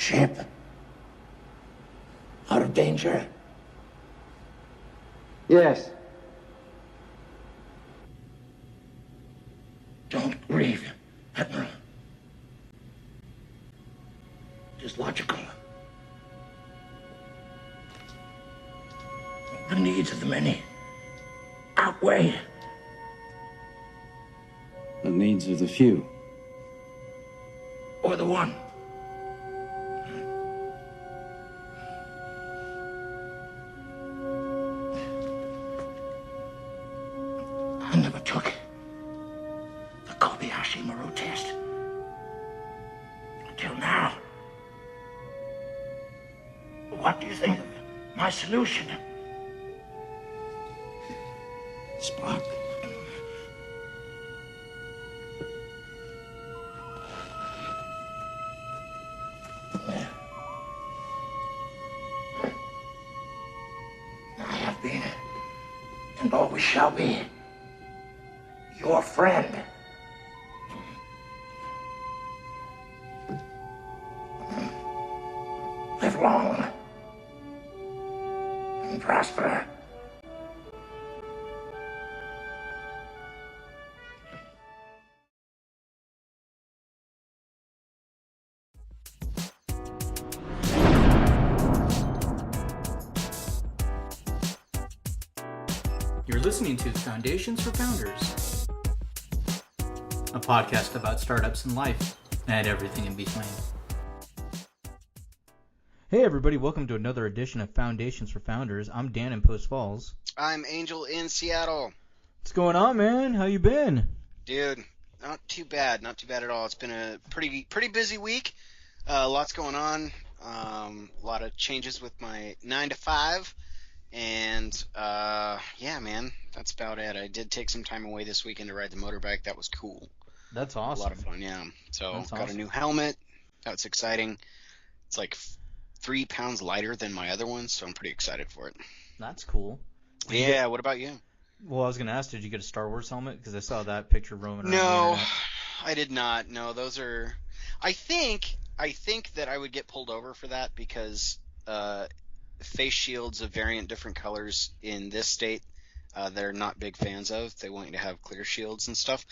Ship. Out of danger. Yes. Don't grieve, Admiral. It is logical. The needs of the many outweigh The needs of the few. or the one. I never took the Kobayashi Maru test until now. What do you think of my solution? Spock. I have been, and always shall be, your friend. Live long and prosper. You're listening to Foundations for Founders, a podcast about startups and life and everything in between. Hey everybody, welcome to another edition of Foundations for Founders. I'm Dan in Post Falls. I'm Angel in Seattle. What's going on, man? How you been? Dude, not too bad at all. It's been a pretty busy week. Lots going on. A lot of changes with my 9 to 5. And, yeah, man, that's about it. I did take some time away this weekend to ride the motorbike. That was cool. That's awesome. A lot of fun, yeah. So, That's got awesome. a new helmet. That's exciting. It's like 3 pounds lighter than my other one, so I'm pretty excited for it. That's cool. Yeah, what about you? Well, I was going to ask, did you get a Star Wars helmet? Because I saw that picture roaming around the No, internet. I did not. No, those are. I think that I would get pulled over for that because face shields of variant different colors in this state they're not big fans of. They want you to have clear shields and stuff.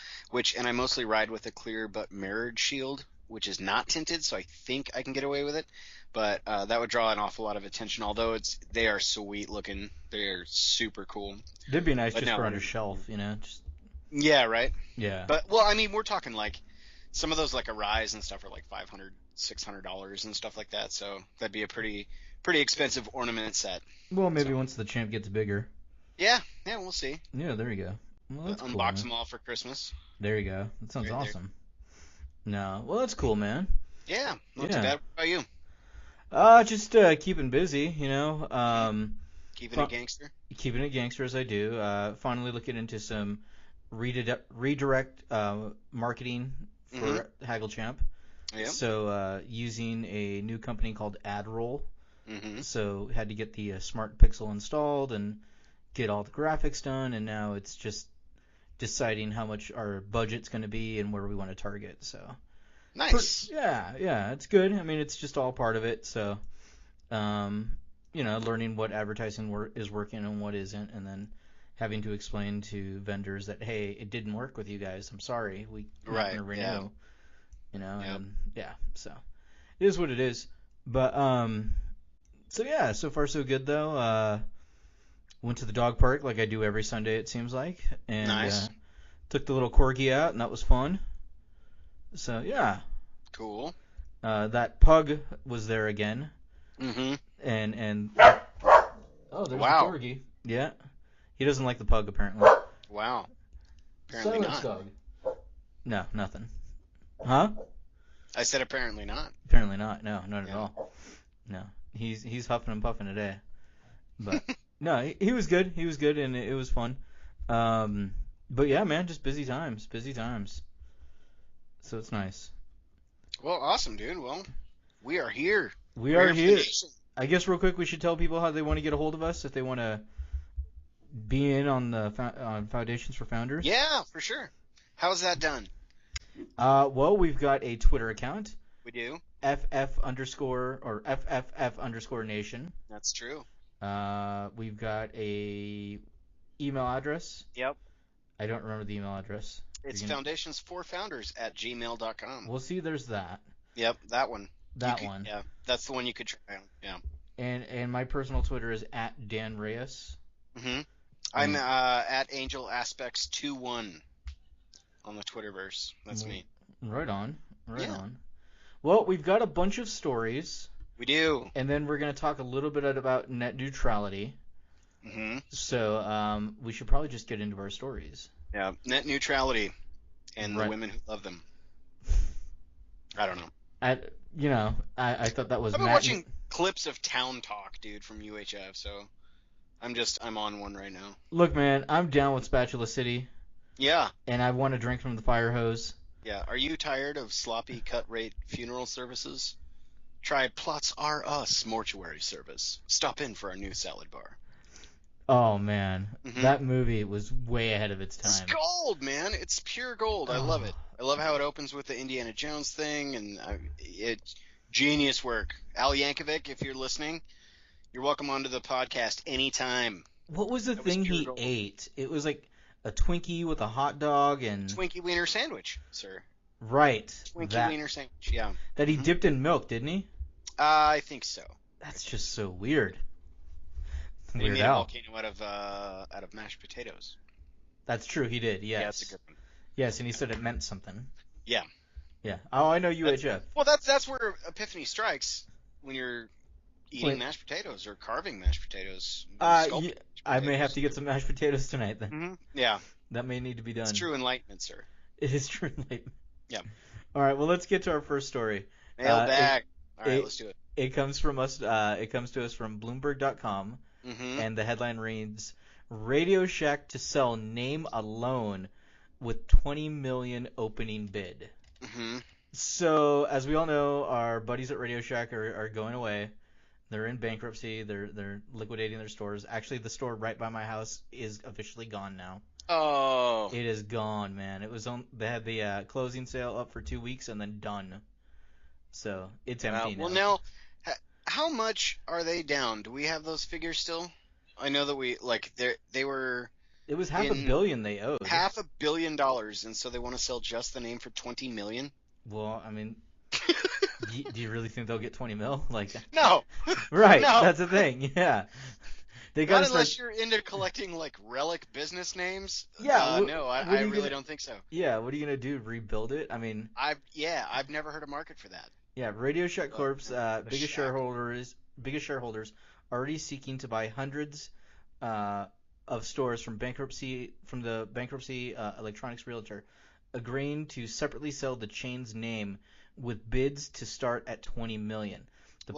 And I mostly ride with a clear but mirrored shield, which is not tinted, so I think I can get away with it. But that would draw an awful lot of attention. Although they are sweet looking. They are super cool. It'd be nice But just no, for on a shelf, you know? Just Yeah, right. yeah. But well, I mean, we're talking like some of those like Arise and stuff are like $500, $600 and stuff like that. So that'd be a pretty expensive ornament set. Well, maybe once the champ gets bigger. Yeah, we'll see. Yeah, there you go. Well, that's cool, Unbox man. them all for Christmas. There you go. That sounds Right there. awesome. No, well, that's cool, man. Yeah, not Yeah. too bad. What about you? Just keeping busy, you know. Keeping it gangster? Keeping it gangster as I do. Finally looking into some redirect marketing for Haggle Champ. Yeah. So using a new company called AdRoll. Mm-hmm. So had to get the Smart Pixel installed and get all the graphics done, and now it's just deciding how much our budget's going to be and where we want to target. So Nice. yeah, it's good. I mean, it's just all part of it. So, you know, learning what advertising is working and what isn't, and then having to explain to vendors that, hey, it didn't work with you guys. I'm sorry. We're not Right, going to renew. yeah. You know, Yep. and yeah, so it is what it is. But so yeah, so far so good though. Went to the dog park like I do every Sunday, it seems like, and Nice. took the little corgi out, and that was fun. So yeah, Cool. that pug was there again, Mm-hmm. and oh, there's Wow. the corgi. Yeah, he doesn't like the pug apparently. Wow. Apparently Silence not. dog. No, nothing. Huh? I said apparently not. Apparently not. No, not at Yeah. all. No, he's huffing and puffing today. But no, he was good. He was good, and it was fun. But yeah, man, just busy times. So it's nice. Well, awesome, dude. Well, we are here. We We're are here. for the nation. I guess real quick, we should tell people how they want to get a hold of us if they want to be in on the on Foundations for Founders. Yeah, for sure. How's that done? Well, we've got a Twitter account We do. FFF_nation. That's true. We've got a email address. Yep. I don't remember the email address. It's Foundationsforfounders@gmail.com. We'll see. There's that. Yep, that one. One. Yeah, that's the one you could try on. Yeah. And my personal Twitter is @Dan Reyes. Mm-hmm. I'm at AngelAspects21 on the Twitterverse. That's me. Right on. Right Yeah. on. Well, we've got a bunch of stories. We do. And then we're going to talk a little bit about net neutrality. Mm-hmm. So we should probably just get into our stories. Yeah, net neutrality and Right. the women who love them. I don't know. I thought that was I've been Matt. watching clips of Town Talk, dude, from UHF, so I'm on one right now. Look, man, I'm down with Spatula City, Yeah. and I want to drink from the fire hose. Yeah. Are you tired of sloppy cut rate funeral services? Try Plots R Us mortuary service. Stop in for our new salad bar. Oh, man. Mhm. That movie was way ahead of its It's time. gold, man. It's pure gold. I love it. I love how it opens with the Indiana Jones thing, and it's genius work. Al Yankovic, if you're listening, you're welcome onto the podcast anytime. What was the That was thing pure he gold. ate? It was like a Twinkie with a hot dog and... Twinkie Wiener Sandwich, sir. Right. Twinkie Wiener Sandwich, yeah. That he Mhm. dipped in milk, didn't he? I think so. That's just so weird. He Weird made a Al. volcano out of mashed potatoes. That's true, he did, yes. Yeah, that's a good one. Yes, and he said it meant something. Yeah. Yeah. Oh, I know UHF. Well, that's where epiphany strikes when you're eating Wait. mashed potatoes or carving mashed potatoes. I sculpting may have to get some mashed potatoes tonight then. Mm-hmm. Yeah, That may need to be done. it's true enlightenment, sir. It is true enlightenment. Yeah. All right, well, let's get to our first story. Mailbag. All right, it- let's do it. It comes from us. It comes to us from Bloomberg.com, Mm-hmm. and the headline reads: Radio Shack to sell name alone with 20 million opening bid. Mm-hmm. So, as we all know, our buddies at Radio Shack are going away. They're in bankruptcy. They're liquidating their stores. Actually, the store right by my house is officially gone now. Oh. It is gone, man. It was on. They had the closing sale up for 2 weeks and then done. So it's empty now. Well, now, how much are they down? Do we have those figures still? I know that they were It was half a in billion they owed. $500 million, and so they want to sell just the name for $20 million. Well, I mean, do you really think they'll get 20 mil? Like, No. right? No. That's the thing. Yeah. They Not gotta unless start. you're into collecting like relic business names. Yeah, No, what I are you really gonna- don't think so. Yeah. What are you gonna do? Rebuild it? I mean, I've never heard a market for that. yeah. Radio Shack Corp's the biggest Shack. shareholders already seeking to buy hundreds of stores from the bankruptcy electronics realtor, agreeing to separately sell the chain's name with bids to start at 20 million.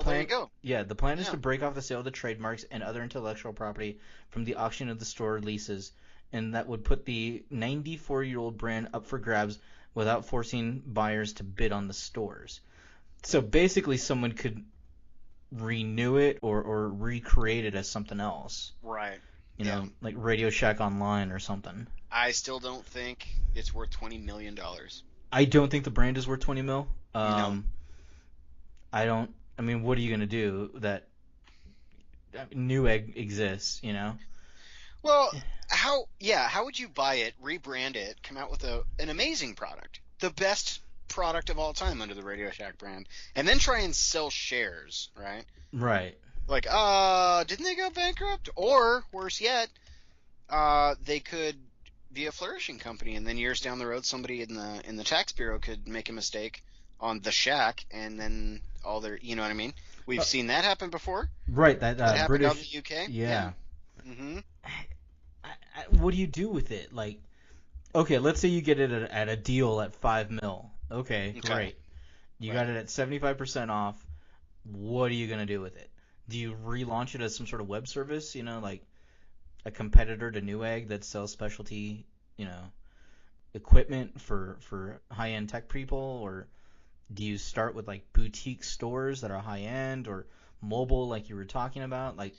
There you go. Yeah, the plan is Yeah. to break off the sale of the trademarks and other intellectual property from the auction of the store leases, and that would put the 94-year-old brand up for grabs without forcing buyers to bid on the stores. So basically, someone could renew it or recreate it as something else. Right. You know, like Radio Shack Online or something. I still don't think it's worth $20 million. I don't think the brand is worth 20 mil. No. I don't. I mean, what are you gonna do? Newegg exists, you know. Well, how would you buy it, rebrand it, come out with an amazing product, the best product of all time under the Radio Shack brand, and then try and sell shares, right? Right. Like, didn't they go bankrupt? Or worse yet, they could be a flourishing company, and then years down the road, somebody in the tax bureau could make a mistake on the Shack, and then all their, you know what I mean? We've seen that happen before. Right. That happened British. out in the UK. Yeah. Mm-hmm. What do you do with it? Like, okay, let's say you get it at a deal at 5 mil. Okay, great. You got it at 75% off. What are you gonna do with it? Do you relaunch it as some sort of web service? You know, like a competitor to Newegg that sells specialty, you know, equipment for high-end tech people, or do you start with like boutique stores that are high-end or mobile, like you were talking about, like?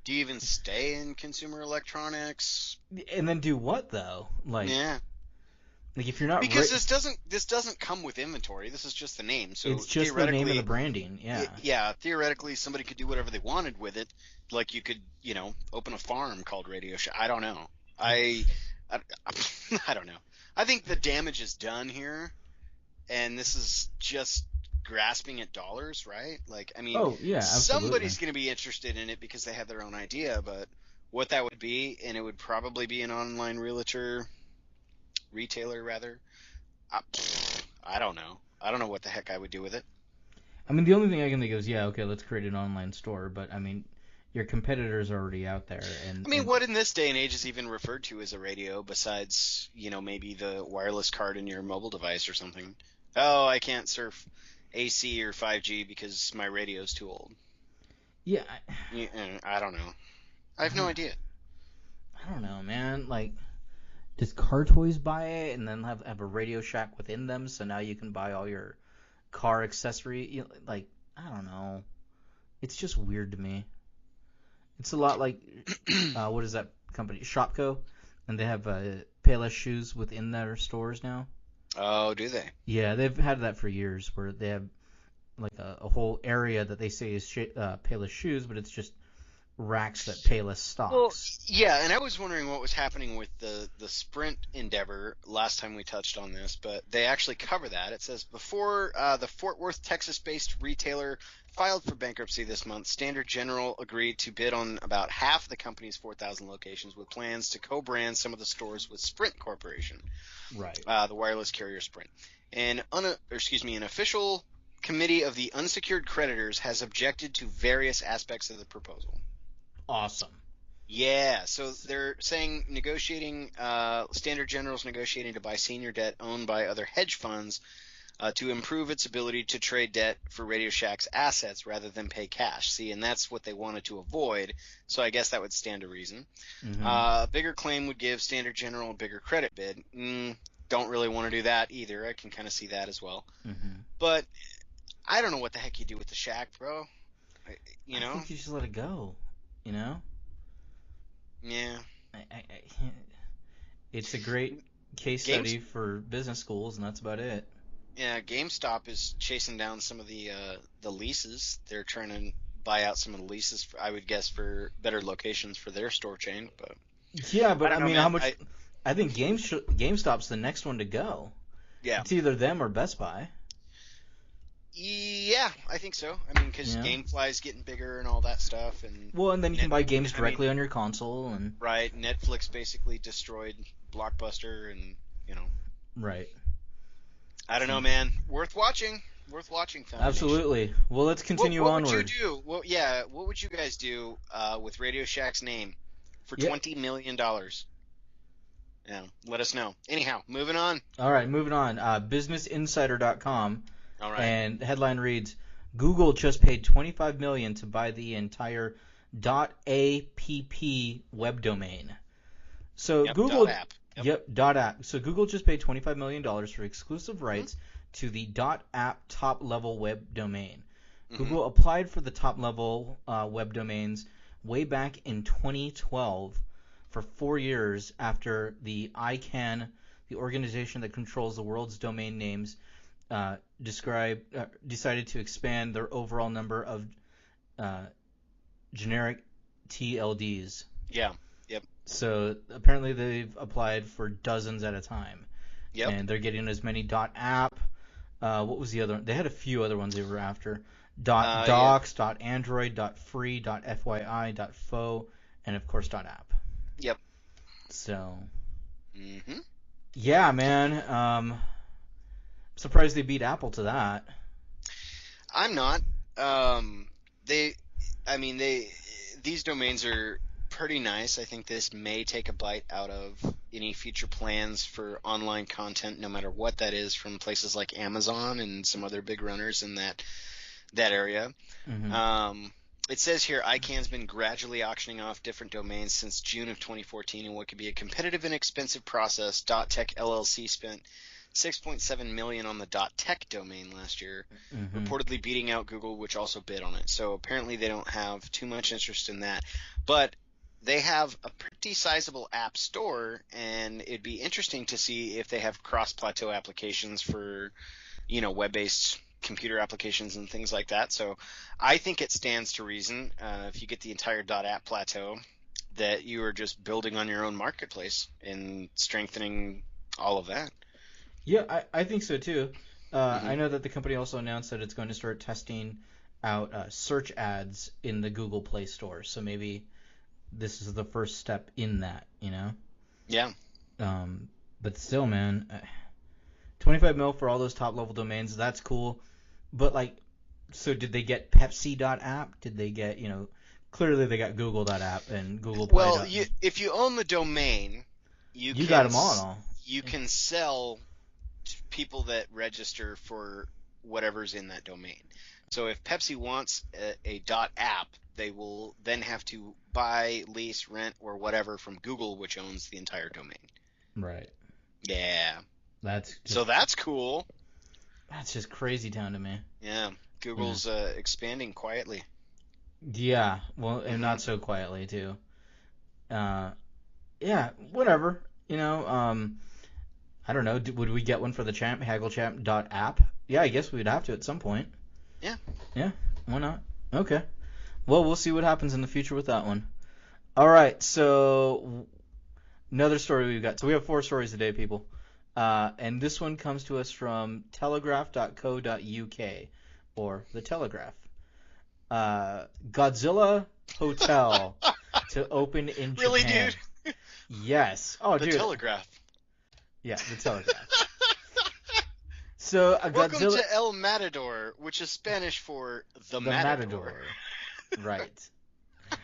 Do you even stay in consumer electronics? And then do what though? Like, Yeah. Like if you're not because this doesn't come with inventory. This is just the name. So it's just the name and the branding. Yeah. Yeah. Theoretically, somebody could do whatever they wanted with it. Like you could, open a farm called Radio Shack. I don't know. I don't know. I think the damage is done here, and this is just grasping at dollars, right? Like, I mean, oh yeah, absolutely. somebody's going to be interested in it because they have their own idea, but what that would be, and it would probably be an online retailer rather. I don't know. I don't know what the heck I would do with it. I mean, the only thing I can think of is, yeah, okay, let's create an online store, but I mean, your competitors are already out there, and I mean, what in this day and age is even referred to as a radio besides, maybe the wireless card in your mobile device or something? Oh, I can't surf AC or 5G because my radio's too old. Yeah. I don't know. I have no idea. I don't know, man. Like, does Car Toys buy it and then have a Radio Shack within them, so now you can buy all your car accessory? Like, I don't know. It's just weird to me. It's a lot like, what is that company? Shopko, and they have Payless shoes within their stores now. Oh, do they? Yeah, they've had that for years, where they have like a whole area that they say is Payless shoes, but it's just racks that Payless stocks. Well, yeah, and I was wondering what was happening with the Sprint endeavor last time we touched on this, but they actually cover that. It says, before the Fort Worth, Texas-based retailer filed for bankruptcy this month, Standard General agreed to bid on about half the company's 4,000 locations, with plans to co-brand some of the stores with Sprint Corporation, right? The wireless carrier Sprint. An official committee of the unsecured creditors has objected to various aspects of the proposal. Awesome. Yeah, so they're saying Standard General's negotiating to buy senior debt owned by other hedge funds to improve its ability to trade debt for Radio Shack's assets rather than pay cash. See, and that's what they wanted to avoid, so I guess that would stand to reason. Mm-hmm. A bigger claim would give Standard General a bigger credit bid. Don't really want to do that either. I can kind of see that as well. Mm-hmm. But I don't know what the heck you do with the Shack, bro. I think you just let it go. Yeah. It's a great case study for business schools, and that's about it. Yeah, GameStop is chasing down some of the leases. They're trying to buy out some of the leases, I would guess, for better locations for their store chain. But yeah, but I mean, know, how much? I think GameStop's the next one to go. Yeah, it's either them or Best Buy. Yeah, I think so. I mean, because GameFly's getting bigger and all that stuff, and then you can buy games directly on your console, and right. Netflix basically destroyed Blockbuster, and right. I don't know, man. Worth watching. Foundation. Absolutely. Well, let's continue what onward. What would you do? Well, yeah. What would you guys do with Radio Shack's name for $20 million? Yeah, let us know. Anyhow, moving on. All right, moving on. BusinessInsider.com. All right. And the headline reads, Google just paid $25 million to buy the entire .app web domain. So Google .app. .app. So Google just paid $25 million for exclusive rights to the .app top-level web domain. Mm-hmm. Google applied for the top-level web domains way back in 2012 for 4 years after the ICANN, the organization that controls the world's domain names, decided to expand their overall number of generic TLDs. Yeah. Yep. So apparently they've applied for dozens at a time. Yep. And they're getting as many .app. What was the other one? They had a few other ones they were after. .docs, .android, .free, .fyi, .fo, and of course .app. Yep. So. Mm-hmm. Yeah, man. Surprised they beat Apple to that. I'm not. These domains are pretty nice. I think this may take a bite out of any future plans for online content, no matter what that is, from places like Amazon and some other big runners in that area. Mm-hmm. It says here ICANN's been gradually auctioning off different domains since June of 2014 in what could be a competitive and expensive process. .tech LLC spent $6.7 million on the .tech domain last year, reportedly beating out Google, which also bid on it. So apparently they don't have too much interest in that. But they have a pretty sizable app store, and it'd be interesting to see if they have cross-plateau applications for, web-based computer applications and things like that. So I think it stands to reason, if you get the entire .app plateau, that you are just building on your own marketplace and strengthening all of that. Yeah, I think so too. I know that the company also announced that it's going to start testing out search ads in the Google Play Store. So maybe this is the first step in that, Yeah. But still, man, 25 mil for all those top level domains, that's cool. But so did they get Pepsi.app? Did they get, clearly they got Google.app and Google Play. Well, if you own the domain, you got them all. You can sell to people that register for whatever's in that domain. So if Pepsi wants a .app, they will then have to buy, lease, rent, or whatever from Google, which owns the entire domain. Right. Yeah. That's cool. That's just crazy town to me. Yeah. Google's expanding quietly. Yeah. Well, and not so quietly too. Yeah. Whatever. I don't know. Would we get one for the champ? HaggleChamp.app? Yeah, I guess we'd have to at some point. Yeah. Yeah. Why not? Okay. Well, we'll see what happens in the future with that one. All right. So another story we've got. So we have 4 stories today, people. And this one comes to us from telegraph.co.uk, or The Telegraph. Godzilla Hotel to open in Japan. Really, dude? Yes. Oh, The dude. Telegraph. Yeah, The Telegraph. So Welcome Godzilla... to El Matador, which is Spanish for the Matador. Right.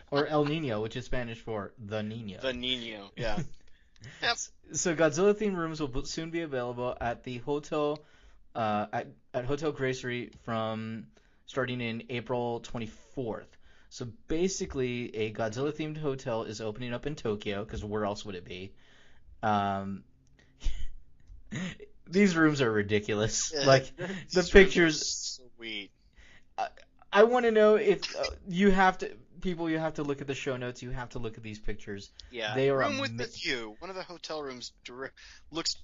Or El Nino, which is Spanish for the Nino. The Nino, yeah. Yep. So Godzilla-themed rooms will soon be available at the hotel, at Hotel Gracery from starting in April 24th. So basically, a Godzilla-themed hotel is opening up in Tokyo, because where else would it be? These rooms are ridiculous. The pictures. Sweet. I want to know if you have to look at the show notes. You have to look at these pictures. Yeah. They are Room with the view. One of the hotel rooms looks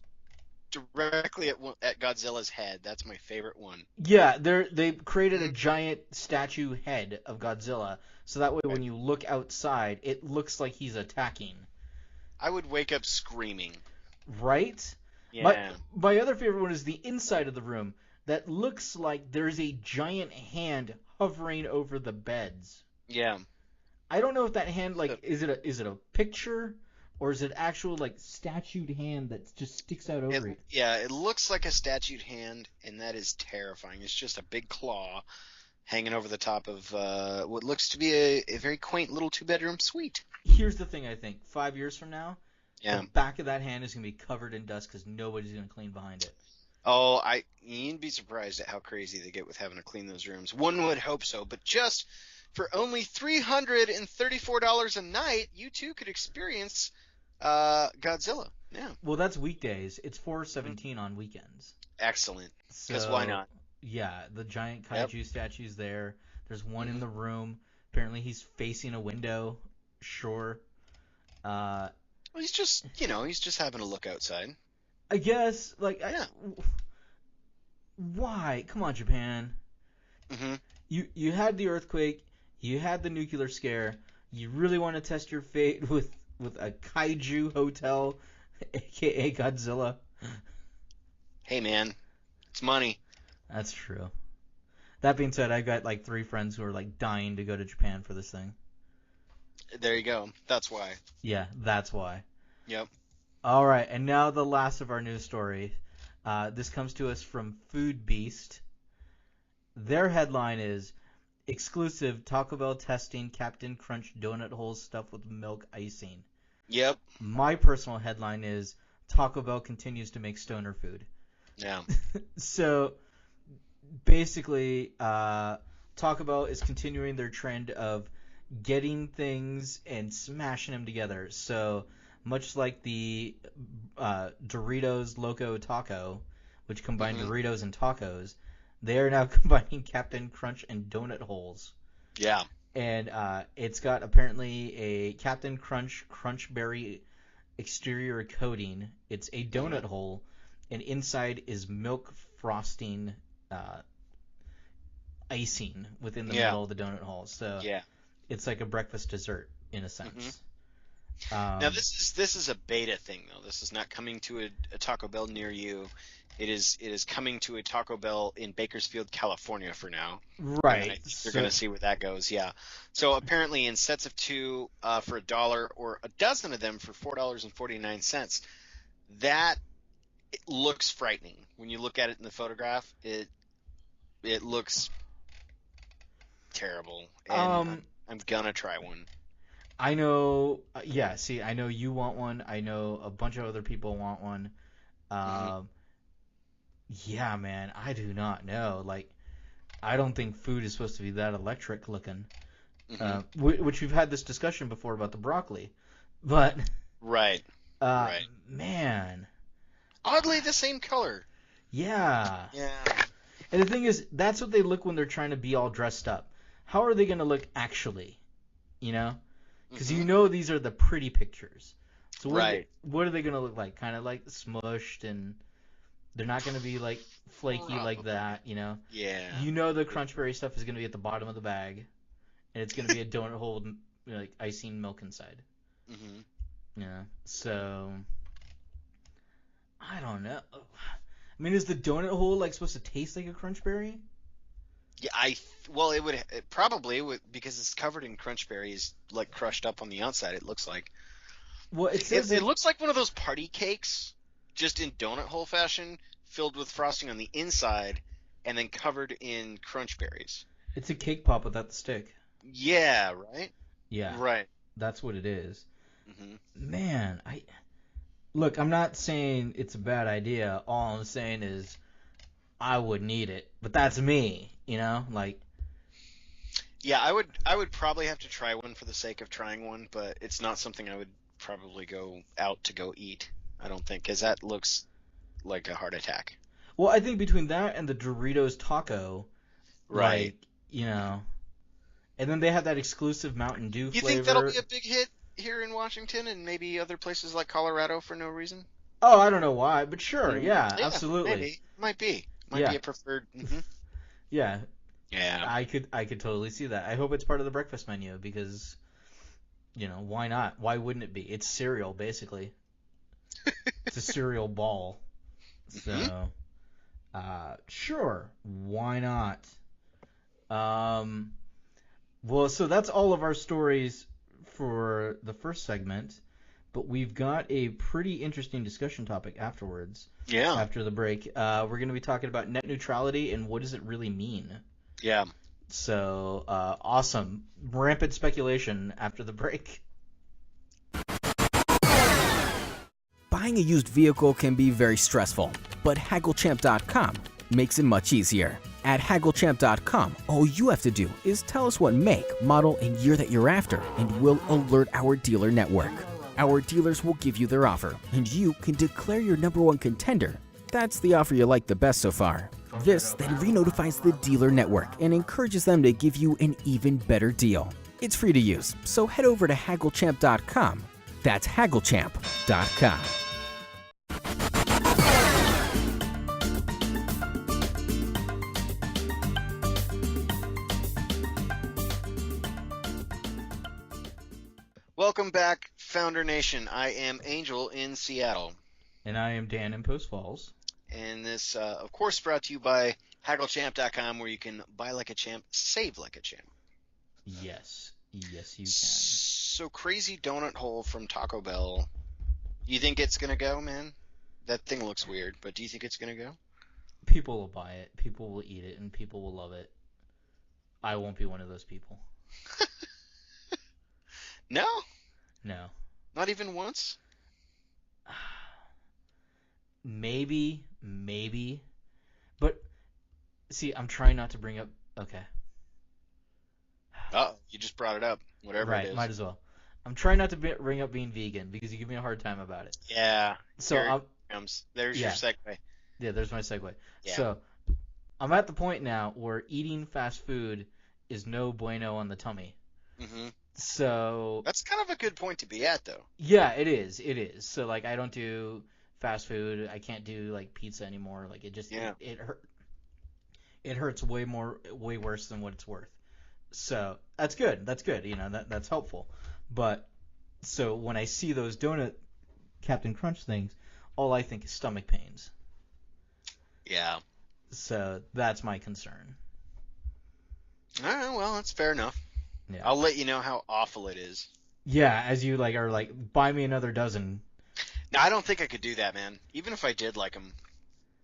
directly at Godzilla's head. That's my favorite one. Yeah, they created a giant statue head of Godzilla, so that way when you look outside, it looks like he's attacking. I would wake up screaming. Right? Yeah. My other favorite one is the inside of the room. That looks like there's a giant hand hovering over the beds. Yeah. I don't know if that hand, is it a picture, or is it actual, statued hand that just sticks out over it? Yeah, it looks like a statued hand, and that is terrifying. It's just a big claw hanging over the top of what looks to be a very quaint little 2-bedroom suite. Here's the thing, I think. 5 years from now, the back of that hand is going to be covered in dust because nobody's going to clean behind it. Oh, you'd be surprised at how crazy they get with having to clean those rooms. One would hope so, but just for only $334 a night, you too could experience Godzilla. Yeah. Well, that's weekdays. It's $417 on weekends. Excellent. Because why not? Yeah, the giant kaiju statue's there. There's one in the room. Apparently he's facing a window. Sure. Well, he's just having a look outside. I guess, why? Come on, Japan. Mm-hmm. You had the earthquake. You had the nuclear scare. You really want to test your fate with a kaiju hotel, aka Godzilla? Hey, man. It's money. That's true. That being said, I've got 3 friends who are dying to go to Japan for this thing. There you go. That's why. Yeah, that's why. Yep. All right, and now the last of our news story. This comes to us from Food Beast. Their headline is, exclusive Taco Bell testing Captain Crunch donut holes stuffed with milk icing. Yep. My personal headline is, Taco Bell continues to make stoner food. Yeah. So, basically, Taco Bell is continuing their trend of getting things and smashing them together. So, much like the Doritos Loco Taco, which combine Doritos and tacos, they are now combining Captain Crunch and donut holes. Yeah. And it's got apparently a Captain Crunch Crunchberry exterior coating. It's a donut hole, and inside is milk frosting icing within the middle of the donut hole. So it's like a breakfast dessert in a sense. Now this is a beta thing though. This is not coming to a Taco Bell near you. It is coming to a Taco Bell in Bakersfield, California for now. Right. And I think you're going to see where that goes. Yeah. So apparently in sets of 2 for $1 or a dozen of them for $4.49. That it looks frightening when you look at it in the photograph. It looks terrible. And I'm gonna try one. I know. See, I know you want one. I know a bunch of other people want one. Yeah, man, I do not know. Like, I don't think food is supposed to be that electric looking. Which we've had this discussion before about the broccoli, but right. Man, oddly the same color. Yeah. Yeah. And the thing is, that's what they look when they're trying to be all dressed up. How are they going to look actually? You know? Because you know these are the pretty pictures. So what are they going to look like? Kind of like smushed, and they're not going to be like flaky like that, you know? Yeah. You know the Crunchberry stuff is going to be at the bottom of the bag, and it's going to be a donut hole, like icing milk inside. Yeah. So I don't know. I mean, is the donut hole like supposed to taste like a Crunchberry? Yeah, it probably would, because it's covered in Crunchberries, like crushed up on the outside. It looks like. Well, it looks like one of those party cakes, just in donut hole fashion, filled with frosting on the inside, and then covered in Crunchberries. It's a cake pop without the stick. Yeah. Right. Yeah. Right. That's what it is. Man, Look, I'm not saying it's a bad idea. All I'm saying is I wouldn't eat it. But that's me, you know? Like, yeah, I would probably have to try one for the sake of trying one, but it's not something I would probably go out to go eat, I don't think, because that looks like a heart attack. Well, I think between that and the Doritos taco, right, like, you know, and then they have that exclusive Mountain Dew flavor. You think that'll be a big hit here in Washington and maybe other places like Colorado for no reason? Oh, I don't know why, but sure, yeah, absolutely. Maybe. Might be a preferred. Yeah. Yeah. I could totally see that. I hope it's part of the breakfast menu because, you know, why not? Why wouldn't it be? It's cereal, basically. It's a cereal ball. So, sure, why not? Well, so that's all of our stories for the first segment, but we've got a pretty interesting discussion topic afterwards. Yeah. After the break, we're going to be talking about net neutrality and what does it really mean. Yeah. So, awesome. Rampant speculation after the break. Buying a used vehicle can be very stressful, but HaggleChamp.com makes it much easier. At HaggleChamp.com, all you have to do is tell us what make, model, and year that you're after, and we'll alert our dealer network. Our dealers will give you their offer, and you can declare your #1 contender. That's the offer you like the best so far. This then re-notifies the dealer network and encourages them to give you an even better deal. It's free to use, so head over to HaggleChamp.com. That's HaggleChamp.com. Welcome back, Founder Nation. I am Angel in Seattle. And I am Dan in Post Falls. And this, of course, brought to you by HaggleChamp.com, where you can buy like a champ, save like a champ. Yes. Yes, you can. So, Crazy Donut Hole from Taco Bell. You think it's going to go, man? That thing looks weird, but do you think it's going to go? People will buy it. People will eat it, and people will love it. I won't be one of those people. No? No. Not even once? Maybe. But, see, I'm trying not to bring up... Okay. Oh, you just brought it up. Whatever it is. Right, might as well. I'm trying not to bring up being vegan because you give me a hard time about it. Yeah. So there's your segue. Yeah, there's my segue. Yeah. So I'm at the point now where eating fast food is no bueno on the tummy. Mm-hmm. So That's kind of a good point to be at, though. yeah, it is. It is. So like I don't do fast food. I can't do like pizza anymore. Like it just Yeah. it hurts way worse than what it's worth. So that's good. That's good. That's helpful. But so when I see those donut Captain Crunch things, all I think is stomach pains. Yeah. So that's my concern. All right, well, that's fair enough. Yeah. I'll let you know how awful it is. Yeah, as you like are like, buy me another dozen. No, I don't think I could do that, man. Even if I did like them,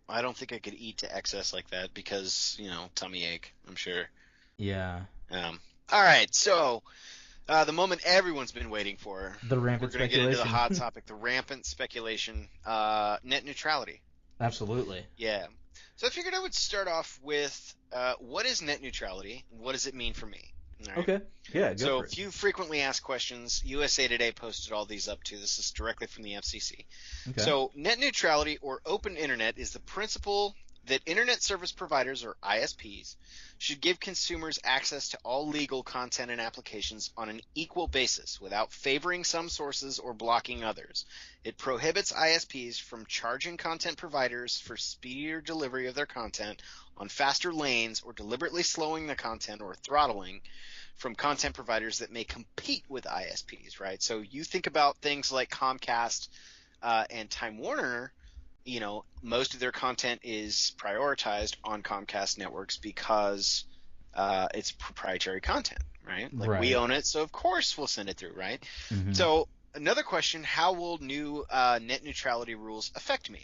I don't think I could eat to excess like that because, tummy ache, I'm sure. Yeah. All right, so the moment everyone's been waiting for. The rampant We're going to speculation. get into the hot topic, the rampant speculation, net neutrality. Absolutely. Yeah. So I figured I would start off with what is net neutrality? What does it mean for me? All right. Okay. Yeah, go So for it. a few frequently asked questions. USA Today posted all these up too. This is directly from the FCC. Okay. So net neutrality or open internet is the principle that internet service providers or ISPs should give consumers access to all legal content and applications on an equal basis without favoring some sources or blocking others. It prohibits ISPs from charging content providers for speedier delivery of their content on faster lanes or deliberately slowing the content or throttling from content providers that may compete with ISPs, right? So you think about things like Comcast and Time Warner, most of their content is prioritized on Comcast networks because it's proprietary content, right? Like Right. we own it, so of course we'll send it through, right? Mm-hmm. So another question, how will new net neutrality rules affect me?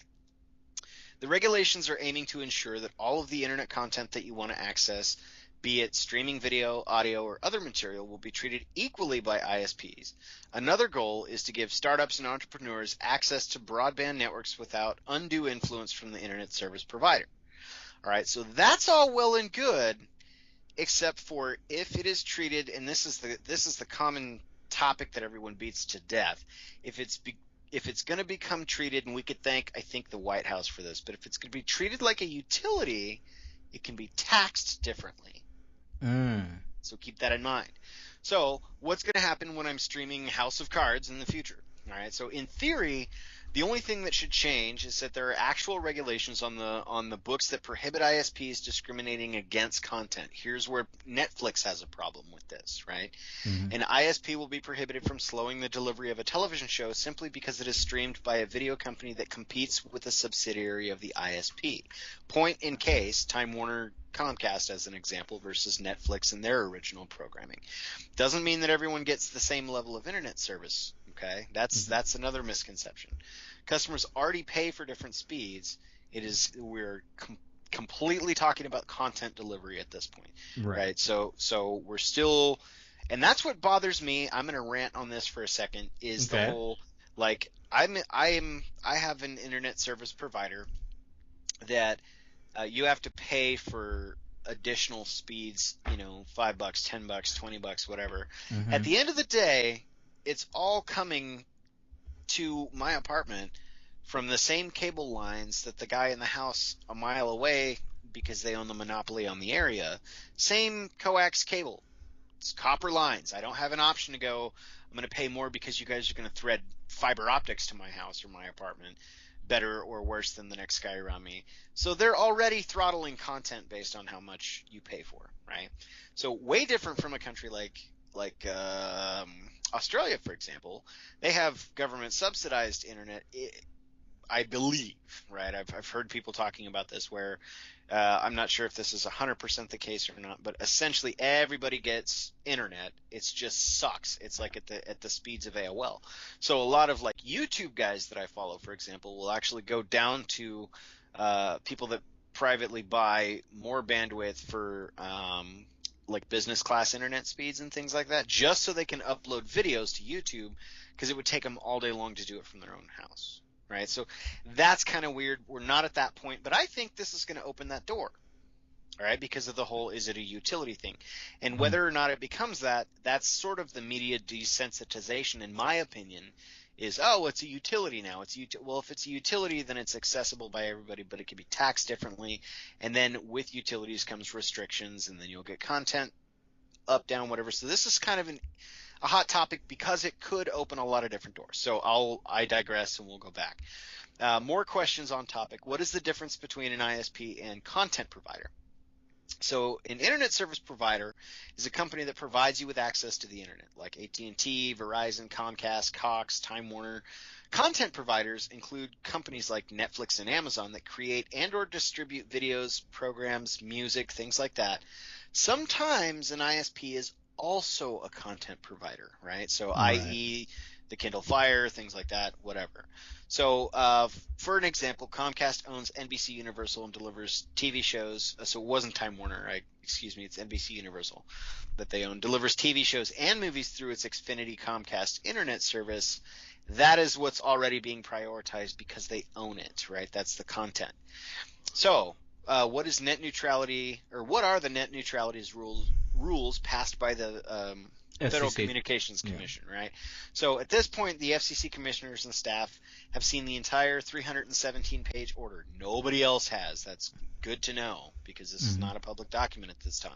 The regulations are aiming to ensure that all of the internet content that you want to access, be it streaming video, audio, or other material, will be treated equally by ISPs. Another goal is to give startups and entrepreneurs access to broadband networks without undue influence from the internet service provider. All right, so that's all well and good, except for if it is treated, and this is the common topic that everyone beats to death. If it's going to become treated, and we could thank, I think, the White House for this, but if it's going to be treated like a utility, it can be taxed differently. So keep that in mind. So what's going to happen when I'm streaming House of Cards in the future? All right. So in theory, the only thing that should change is that there are actual regulations on the books that prohibit ISPs discriminating against content. Here's where Netflix has a problem with this, right? Mm-hmm. An ISP will be prohibited from slowing the delivery of a television show simply because it is streamed by a video company that competes with a subsidiary of the ISP. Point in case, Time Warner Comcast as an example versus Netflix and their original programming. Doesn't mean that everyone gets the same level of internet service. Okay, that's another misconception. Customers already pay for different speeds. We're completely talking about content delivery at this point, right? So we're still, and that's what bothers me. I'm going to rant on this for a second. Is the whole like I have an internet service provider that you have to pay for additional speeds, $5, $10, $20, whatever. Mm-hmm. At the end of the day, it's all coming to my apartment from the same cable lines that the guy in the house a mile away, because they own the monopoly on the area, same coax cable. It's copper lines. I don't have an option to go, I'm going to pay more because you guys are going to thread fiber optics to my house or my apartment, better or worse than the next guy around me. So they're already throttling content based on how much you pay for, right? So way different from a country like Australia, for example. They have government subsidized internet, I believe, right? I've heard people talking about this where I'm not sure if this is 100% the case or not, but essentially everybody gets internet. It just sucks. It's like at the speeds of AOL. So a lot of like YouTube guys that I follow, for example, will actually go down to people that privately buy more bandwidth for like business class internet speeds and things like that, just so they can upload videos to YouTube, because it would take them all day long to do it from their own house, right? So that's kind of weird. We're not at that point, but I think this is going to open that door, all right, because of the whole is it a utility thing. And whether or not it becomes that, that's sort of the media desensitization, in my opinion, is, oh, it's a utility now. Well, if it's a utility, then it's accessible by everybody, but it can be taxed differently. And then with utilities comes restrictions, and then you'll get content up, down, whatever. So this is kind of a hot topic because it could open a lot of different doors. So I digress and we'll go back. More questions on topic. What is the difference between an ISP and content provider? So an internet service provider is a company that provides you with access to the internet, like AT&T, Verizon, Comcast, Cox, Time Warner. Content providers include companies like Netflix and Amazon that create and or distribute videos, programs, music, things like that. Sometimes an ISP is also a content provider, right? So i.e. the Kindle Fire, things like that, whatever. So for an example, Comcast owns NBC Universal and delivers TV shows. So it wasn't Time Warner, it's NBC Universal that they own. Delivers TV shows and movies through its Xfinity Comcast internet service. That is what's already being prioritized because they own it, right? That's the content. So what is net neutrality, or what are the net neutrality's rules passed by the Federal Communications Commission, right? So at this point, the FCC commissioners and staff have seen the entire 317-page order. Nobody else has. That's good to know because this is not a public document at this time.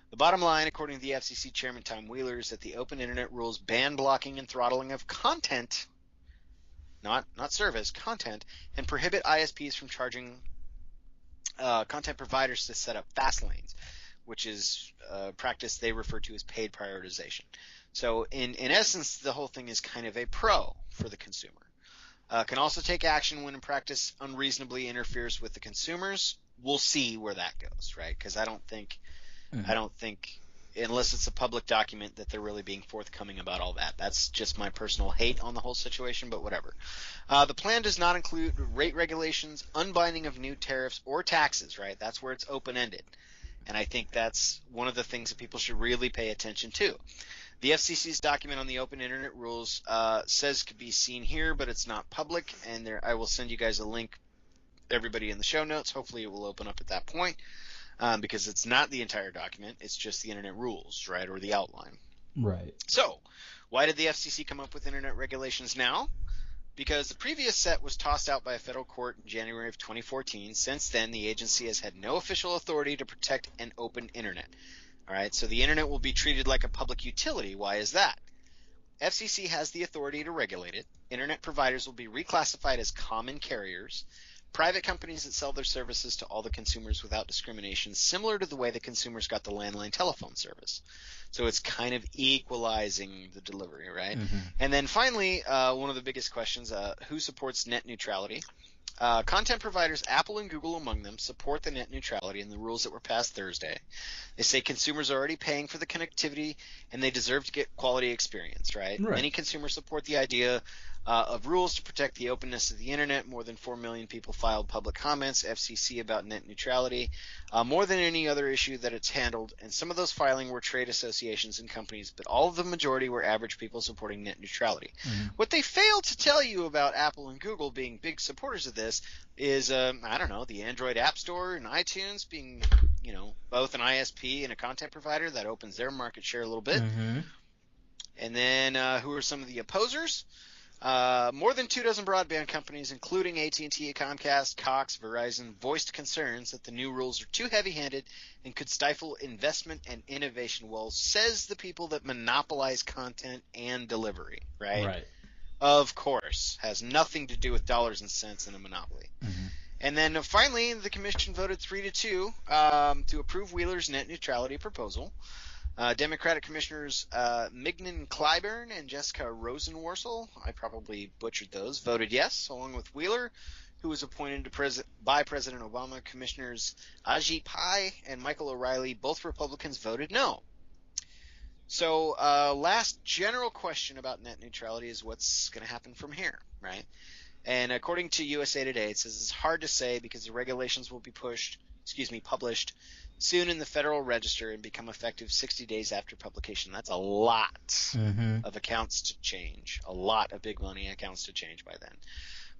The bottom line, according to the FCC Chairman Tom Wheeler, is that the open internet rules ban blocking and throttling of content, not service, content, and prohibit ISPs from charging content providers to set up fast lanes, which is a practice they refer to as paid prioritization. So in essence, the whole thing is kind of a pro for the consumer. Can also take action when in practice unreasonably interferes with the consumers. We'll see where that goes, right? Because I don't think unless it's a public document that they're really being forthcoming about all that. That's just my personal hate on the whole situation, but whatever. The plan does not include rate regulations, unbinding of new tariffs, or taxes, right? That's where it's open-ended. And I think that's one of the things that people should really pay attention to. The FCC's document on the open internet rules says could be seen here, but it's not public. And I will send you guys a link, everybody in the show notes. Hopefully it will open up at that point because it's not the entire document. It's just the internet rules, right, or the outline. Right. So why did the FCC come up with internet regulations now? Because the previous set was tossed out by a federal court in January of 2014. Since then, the agency has had no official authority to protect an open internet. All right, so the internet will be treated like a public utility. Why is that? FCC has the authority to regulate it. Internet providers will be reclassified as common carriers. Private companies that sell their services to all the consumers without discrimination, similar to the way the consumers got the landline telephone service. So it's kind of equalizing the delivery, right? And then finally, one of the biggest questions, who supports net neutrality? Content providers, Apple and Google among them, support the net neutrality and the rules that were passed Thursday. They say consumers are already paying for the connectivity and they deserve to get quality experience, right? Many consumers support the idea of rules to protect the openness of the internet. More than 4 million people filed public comments, FCC, about net neutrality, more than any other issue that it's handled. And some of those filing were trade associations and companies, but all of the majority were average people supporting net neutrality. What they failed to tell you about Apple and Google being big supporters of this is, the Android App Store and iTunes being, both an ISP and a content provider. That opens their market share a little bit. And then who are some of the opposers? More than 24 broadband companies, including AT&T, Comcast, Cox, Verizon, voiced concerns that the new rules are too heavy-handed and could stifle investment and innovation. Well, says the people that monopolize content and delivery, right? Of course. Has nothing to do with dollars and cents in a monopoly. And then finally, the commission voted 3-2 to approve Wheeler's net neutrality proposal. Democratic Commissioners Mignon Clyburn and Jessica Rosenworcel, I probably butchered those, voted yes, along with Wheeler, who was appointed by President Obama. Commissioners Ajit Pai and Michael O'Reilly, both Republicans, voted no. So last general question about net neutrality is what's going to happen from here, right? And according to USA Today, it says it's hard to say because the regulations will be published soon in the Federal Register and become effective 60 days after publication. That's a lot of accounts to change, a lot of big money accounts to change by then.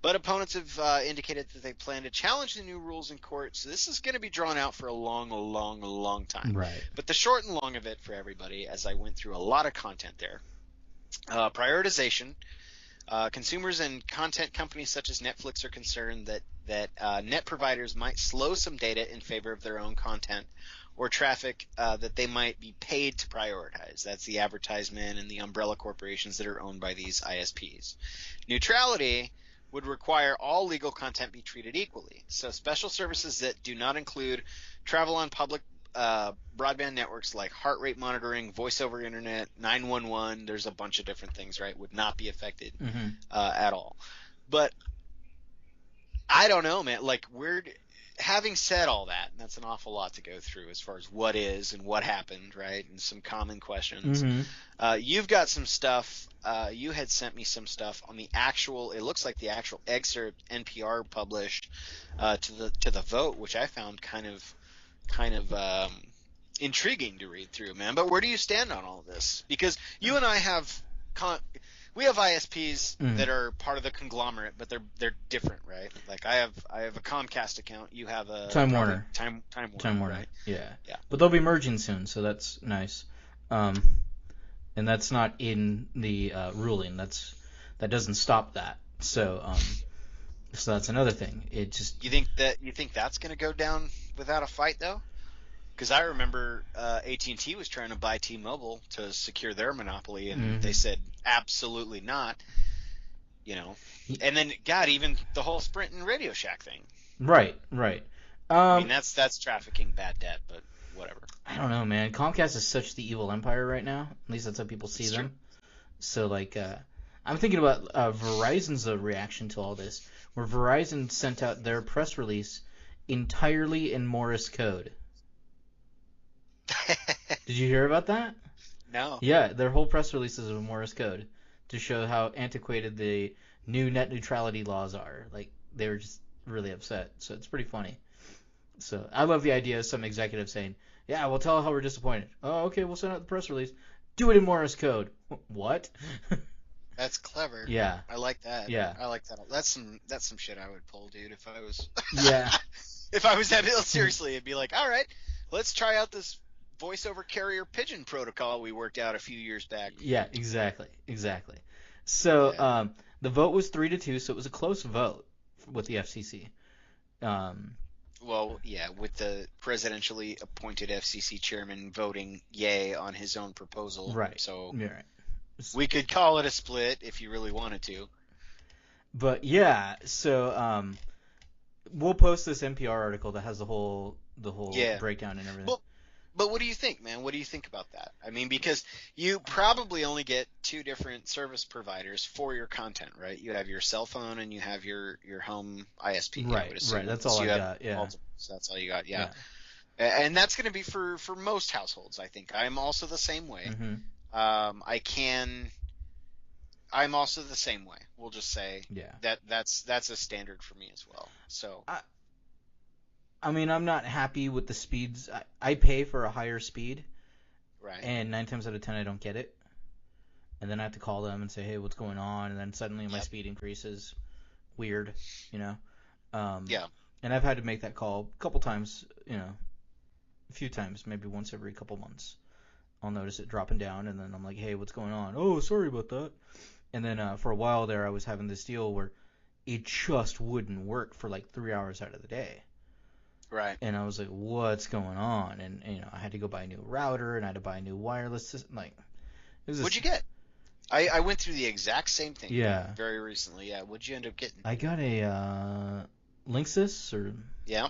But opponents have indicated that they plan to challenge the new rules in court, so this is going to be drawn out for a long time. But the short and long of it for everybody, as I went through a lot of content there, prioritization. Consumers and content companies such as Netflix are concerned that net providers might slow some data in favor of their own content or traffic that they might be paid to prioritize. That's the advertisement and the umbrella corporations that are owned by these ISPs. Neutrality would require all legal content be treated equally. So special services that do not include travel on public broadband networks like heart rate monitoring, voice over internet, 911, there's a bunch of different things, right, would not be affected at all. But I don't know, man. Like, having said all that, and that's an awful lot to go through as far as what is and what happened, right, and some common questions. You've got some stuff. You had sent me some stuff on the actual. It looks like the actual excerpt NPR published to the vote, which I found kind of intriguing to read through, man. But where do you stand on all of this? Because you and I have we have ISPs that are part of the conglomerate, but they're different, right? Like I have a Comcast account. You have a Time Warner. Time Warner, right? Yeah. Yeah. But they'll be merging soon, so that's nice. And that's not in the ruling. That doesn't stop that. So so that's another thing. It just You think that's going to go down without a fight though? Because I remember AT&T was trying to buy T-Mobile to secure their monopoly, and they said absolutely not. You know, and then even the whole Sprint and Radio Shack thing. Right. I mean, that's trafficking bad debt, but whatever. I don't know, man. Comcast is such the evil empire right now. At least that's how people see them. So like, I'm thinking about Verizon's reaction to all this, where Verizon sent out their press release entirely in Morse code. Did you hear about that? No. Yeah, their whole press release is in Morse code to show how antiquated the new net neutrality laws are. Like, they were just really upset. So it's pretty funny. So I love the idea of some executive saying, yeah, we'll tell how we're disappointed. Oh, okay, we'll send out the press release. Do it in Morse code. What? That's clever. Yeah. I like that. Yeah. I like that. That's some shit I would pull, dude, if I was Yeah. If I was that seriously, it'd be like, all right, let's try out this voice over carrier pigeon protocol we worked out a few years back. Yeah, exactly. So the vote was 3-2, so it was a close vote with the FCC. Well, yeah, with the presidentially appointed FCC chairman voting yay on his own proposal. Right. So yeah, right. We could call it a split if you really wanted to. But yeah, so we'll post this NPR article that has the whole breakdown and everything. But what do you think, man? What do you think about that? I mean, because you probably only get two different service providers for your content, right? You have your cell phone and you have your home ISP. Right. That's all I got. Yeah. So that's all you got. Yeah. And that's going to be for most households, I think. I'm also the same way. I'm also the same way. We'll just say that's a standard for me as well. So I mean, I'm not happy with the speeds. I pay for a higher speed, right? And 9 times out of 10 I don't get it, and then I have to call them and say, hey, what's going on? And then suddenly my speed increases. Weird, you know. Yeah. And I've had to make that call a couple times, you know, a few times, maybe once every couple months. I'll notice it dropping down, and then I'm like, hey, what's going on? Oh, sorry about that. And then for a while there, I was having this deal where it just wouldn't work for like 3 hours out of the day. Right. And I was like, what's going on? And you know, I had to go buy a new router, and I had to buy a new wireless system. Like, what'd you get? I went through the exact same thing. Yeah. Very recently. Yeah. What'd you end up getting? I got a Linksys or. Yeah.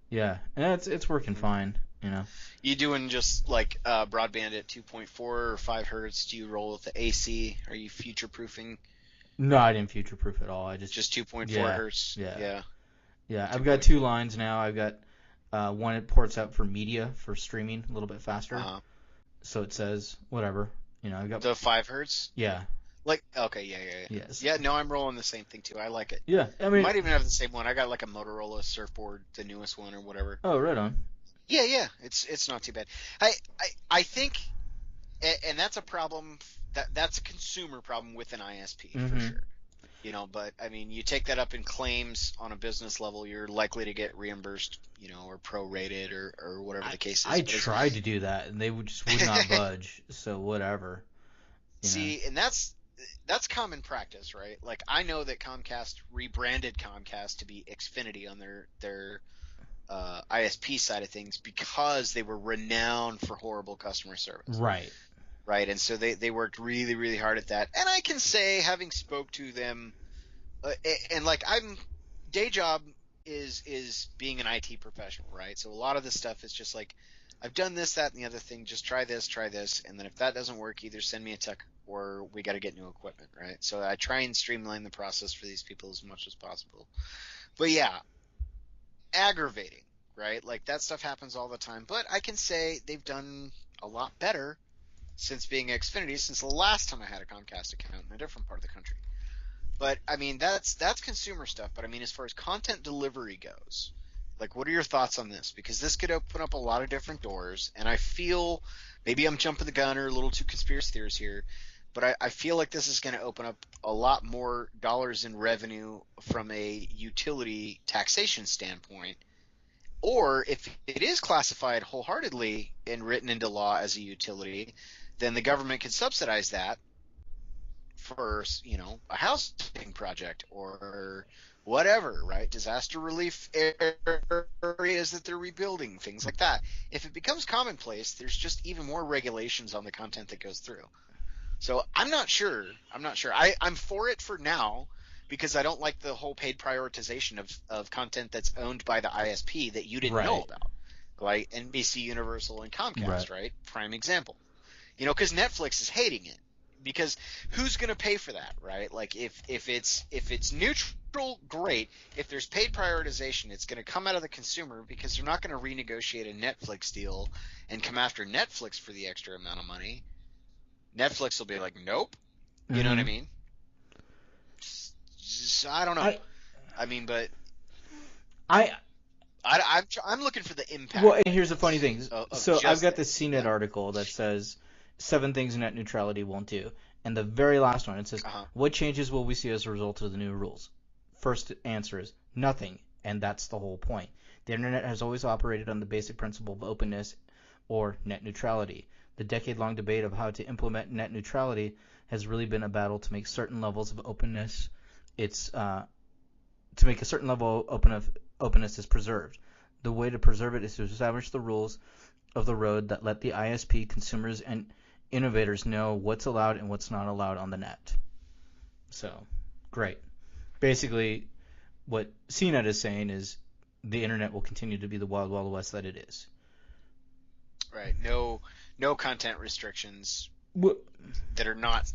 Yeah, and it's working fine. You know. You doing just like broadband at 2.4 or 5 hertz? Do you roll with the AC? Are you future proofing? No, I didn't future proof at all. I just 2.4 hertz. Yeah, I've got 2 lines now. I've got one that ports out for media for streaming a little bit faster. So it says whatever. You know, I've got the 5 hertz. Yeah. Like okay, yeah. Yes. Yeah, no, I'm rolling the same thing too. I like it. Yeah, I mean, might even have the same one. I got like a Motorola Surfboard, the newest one or whatever. Oh, right on. Yeah, it's not too bad. I think, and that's a problem. That's a consumer problem with an ISP for sure. You know, but I mean, you take that up in claims on a business level, you're likely to get reimbursed, you know, or prorated or whatever the case is. I tried to do that, and they would not budge. So whatever. See, and that's common practice, right? Like I know that Comcast rebranded Comcast to be Xfinity on their ISP side of things because they were renowned for horrible customer service. Right. Right, and so they worked really, really hard at that. And I can say, having spoke to them, and like day job is being an IT professional, right? So a lot of this stuff is just like, I've done this, that, and the other thing. Just try this, and then if that doesn't work, either send me a tech or we got to get new equipment, right? So I try and streamline the process for these people as much as possible. But yeah, aggravating, right? Like that stuff happens all the time. But I can say they've done a lot better since being Xfinity, since the last time I had a Comcast account in a different part of the country. But I mean, that's consumer stuff. But I mean, as far as content delivery goes, like, what are your thoughts on this? Because this could open up a lot of different doors, and I feel maybe I'm jumping the gun or a little too conspiracy theorist here, but I feel like this is going to open up a lot more dollars in revenue from a utility taxation standpoint. Or if it is classified wholeheartedly and written into law as a utility, then the government can subsidize that for, you know, a housing project or whatever, right? Disaster relief areas that they're rebuilding, things like that. If it becomes commonplace, there's just even more regulations on the content that goes through. So I'm not sure. I'm for it for now because I don't like the whole paid prioritization of content that's owned by the ISP that you didn't know about, like NBC Universal and Comcast, right? Prime example. You know, because Netflix is hating it. Because who's going to pay for that, right? Like if it's neutral, great. If there's paid prioritization, it's going to come out of the consumer because they're not going to renegotiate a Netflix deal and come after Netflix for the extra amount of money. Netflix will be like, nope. You know what I mean? I don't know. I'm looking for the impact. Well, and here's the funny thing. So I've got this CNET article that says 7 things net neutrality won't do. And the very last one, it says, what changes will we see as a result of the new rules? First answer is nothing, and that's the whole point. The internet has always operated on the basic principle of openness or net neutrality. The decade-long debate of how to implement net neutrality has really been a battle to make certain levels of openness to make a certain level of openness is preserved. The way to preserve it is to establish the rules of the road that let the ISP, consumers, and innovators know what's allowed and what's not allowed on the net. So, great. Basically, what CNET is saying is the internet will continue to be the wild, wild west that it is. Right. No content restrictions that are not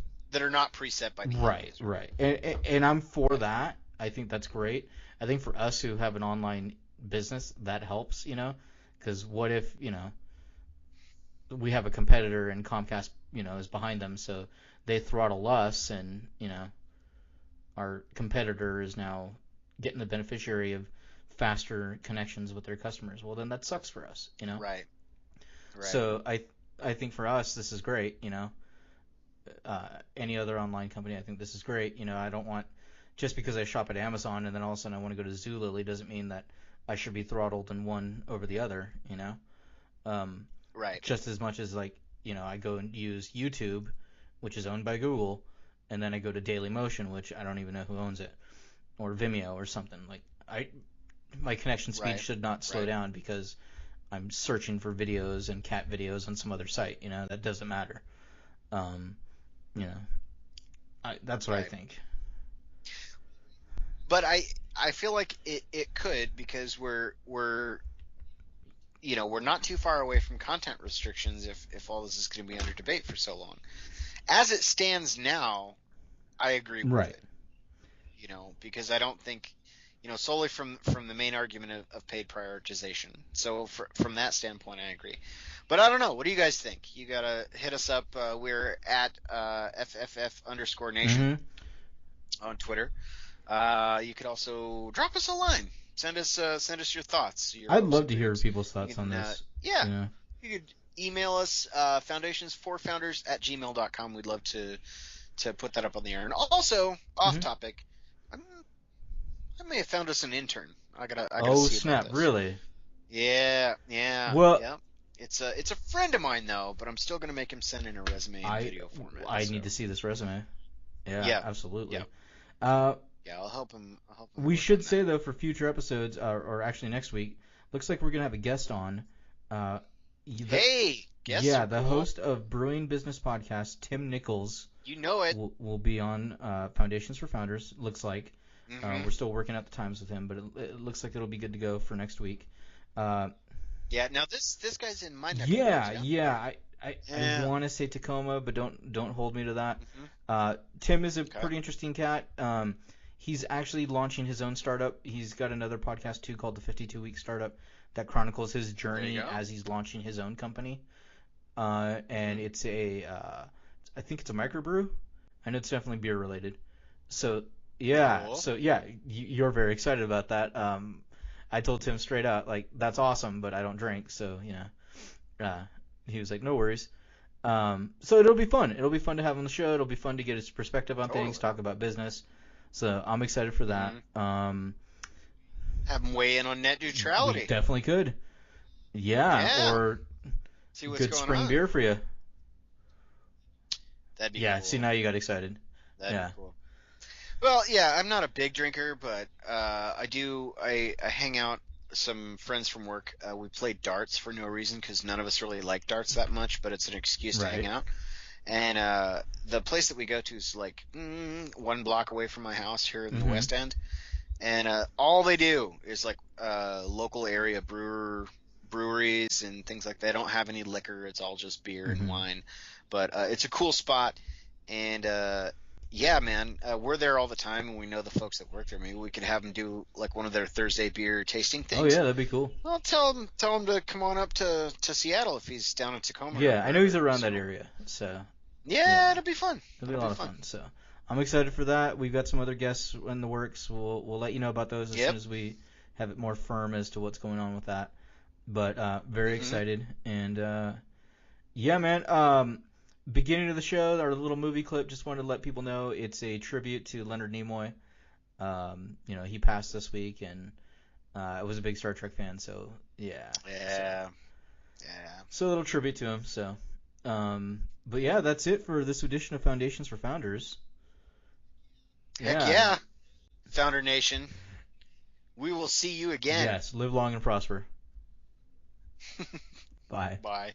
preset by the users. Right. And I'm for that. I think that's great. I think for us who have an online business, that helps, you know, because what if, you know, we have a competitor and Comcast, you know, is behind them, so they throttle us, and, you know, our competitor is now getting the beneficiary of faster connections with their customers. Well, then that sucks for us, you know. Right. So I think for us this is great, you know. Any other online company, I think this is great. You know, I don't want, just because I shop at Amazon and then all of a sudden I want to go to Zulily doesn't mean that I should be throttled in one over the other, you know. Right. Just as much as, like, you know, I go and use YouTube, which is owned by Google, and then I go to Dailymotion, which I don't even know who owns it, or Vimeo or something. Like, my connection speed should not slow down because I'm searching for videos and cat videos on some other site. You know, that doesn't matter. You know, that's what I think. But I feel like it could, because we're you know, we're not too far away from content restrictions if all this is going to be under debate for so long. As it stands now, I agree with it. You know, because I don't think, you know, solely from the main argument of paid prioritization. So from that standpoint, I agree. But I don't know. What do you guys think? You got to hit us up. We're at FFF_nation on Twitter. You could also drop us a line. Send us your thoughts. I'd love to hear people's thoughts on this. Yeah. You know? You could email us, Foundationsforfounders@gmail.com. We'd love to put that up on the air. And also, off topic, I may have found us an intern. I gotta see snap! About this. Really? Yeah. Well, yeah. It's a friend of mine though, but I'm still gonna make him send in a resume in video format. I need to see this resume. Yeah. Absolutely. Yeah. I'll help him. We should say though, for future episodes, or actually next week, looks like we're gonna have a guest on. Hey, guests yeah, are the cool. host of Brewing Business Podcast, Tim Nichols, You know it. will be on Foundations for Founders. Looks like we're still working out the times with him, but it looks like it'll be good to go for next week. Yeah. Now this guy's in my neck. Yeah. I want to say Tacoma, but don't hold me to that. Tim is a pretty interesting cat. He's actually launching his own startup. He's got another podcast too called the 52 Week Startup that chronicles his journey as he's launching his own company. And it's I think it's a microbrew. I know it's definitely beer related. So yeah, Cool. You're very excited about that. I told Tim straight out, like, that's awesome, but I don't drink, so he was like, no worries. So it'll be fun. It'll be fun to have on the show. It'll be fun to get his perspective on things, talk about business. So I'm excited for that. Have him weigh in on net neutrality. We definitely could. Yeah. Or see what's good going spring on. beer for you. That'd be Yeah. cool. See, now you got excited. That'd be cool. Well, yeah, I'm not a big drinker, but I hang out some friends from work. We play darts for no reason because none of us really like darts that much, but it's an excuse to hang out. And the place that we go to is like 1 block away from my house here in the West End. And all they do is like local area breweries and things like that. They don't have any liquor. It's all just beer and wine. But it's a cool spot. And yeah, man, we're there all the time, and we know the folks that work there. Maybe we could have them do like one of their Thursday beer tasting things. Oh yeah, that'd be cool. Well, tell him to come on up to Seattle if he's down in Tacoma. Yeah, I know he's around that area, so yeah, it'll be fun. It'll be a lot of fun. So I'm excited for that. We've got some other guests in the works. We'll let you know about those as soon as we have it more firm as to what's going on with that. But very excited, and yeah, man. Beginning of the show, our little movie clip. Just wanted to let people know it's a tribute to Leonard Nimoy. He passed this week, and I was a big Star Trek fan, so yeah. So a little tribute to him. So, but yeah, that's it for this edition of Foundations for Founders. Heck yeah, Founder Nation. We will see you again. Yes, live long and prosper. Bye. Bye.